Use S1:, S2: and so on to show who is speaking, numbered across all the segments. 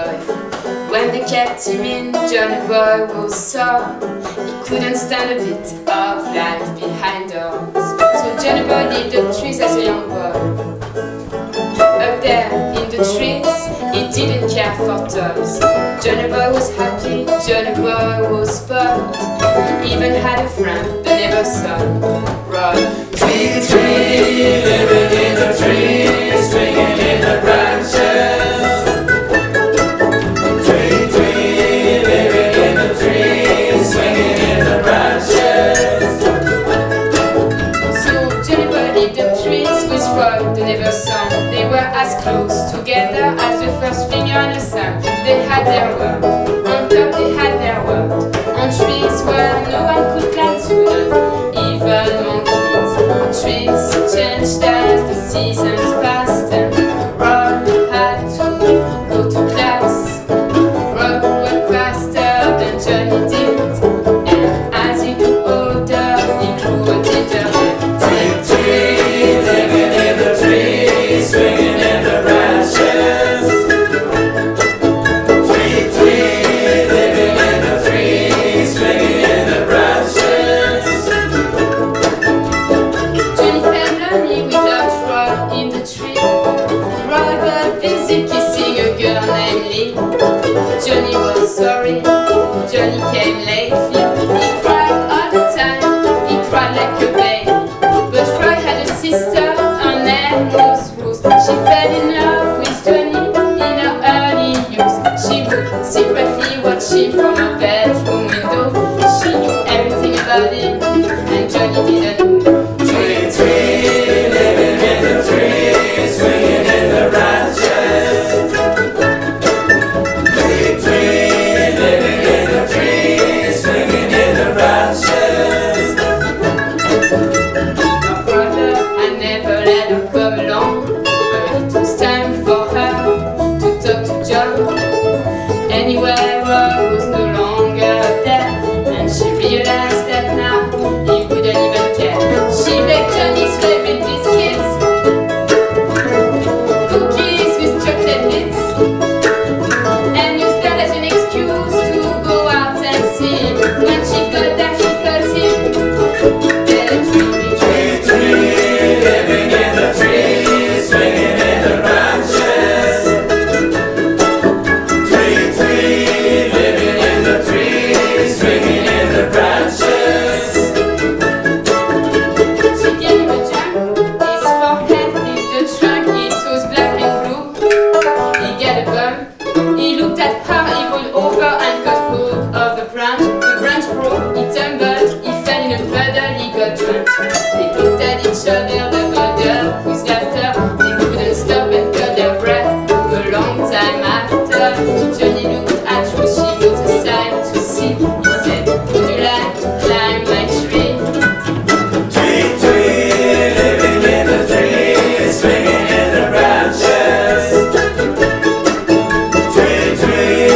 S1: boy. When they kept him in, Johnny boy was sore. He couldn't stand a bit of life behind doors. So Johnny boy lived up trees as a young boy. Up there in the trees, he didn't care for toys. Johnny boy was happy, Johnny boy was spoiled. He even had a friend, but never saw him run.
S2: Tree, tree, living in the trees, swinging in the branches. Tree, tree, living in the trees, swinging in the branches.
S1: So Johnny boy lived up trees with Roy, they never saw. They were as close together as the first finger on the thumb. They had their world, on top they had their world. On trees where no one could climb to them, even monkeys. Trees changed as the seasons passed and Roy had to go to class. Roy grew up faster than Johnny did, and as he grew older, he grew a gingerbread.
S2: Tree, tree, living in the trees, swinging in the branches. Tree, tree, living in the trees, swinging in the branches.
S1: Johnny felt lonely without Roy in the tree. Roy got busy kissing a girl named Lee. Johnny was sorry, Johnny came lately. He cried all the time, he cried like a baby. But Roy had a sister, her name was Rose. She fell in love with Johnny in her early youth. She would secretly watch him from her bedroom window. She knew everything about him, and Johnny didn't know.
S2: Tree, tree, living in the trees, swinging in the branches. Tree, tree, living in the trees, swinging in the branches.
S1: Her brother had never let her come along, but it was time for her to talk to John. Anyway, Roy was no longer there, and she realized that now he wouldn't even care. She baked Johnny's favorite biscuits, cookies with chocolate bits, and used that as an excuse to go out and see him. When she got there, she called him Dead Tree.
S2: Tree, tree, living in the trees, swinging in the branches. Tree, tree, living in the trees, swinging in the branches.
S1: She gave him a jump, his forehead hit the trunk, it was black and blue. He got a bump, he looked at her, he rolled over and got hold of the branch broke, he tumbled, he fell in a puddle, he got drenched. They looked at each other, the bundle with laughter, they couldn't stop and got their breath. A long time after, Johnny looked at Rose, she moved aside to see. He said, would you like to climb my tree?
S2: Tree, tree, living in the trees, swinging in the branches. Tree, tree,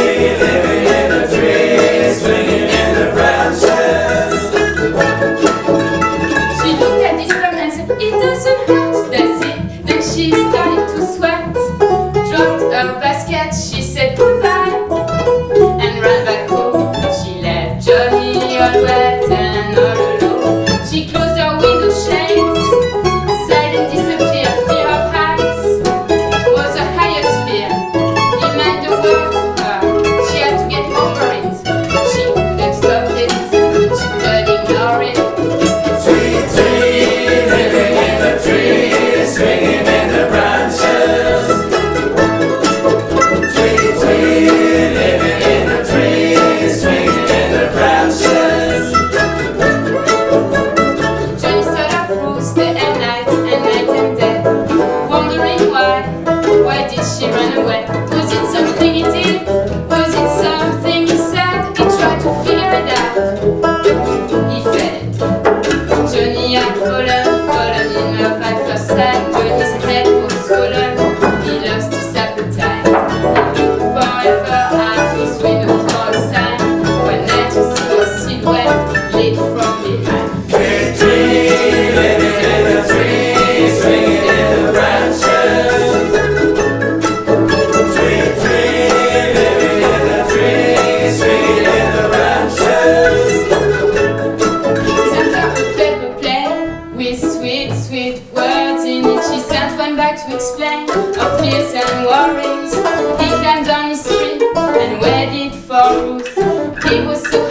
S1: for Ruth. He was so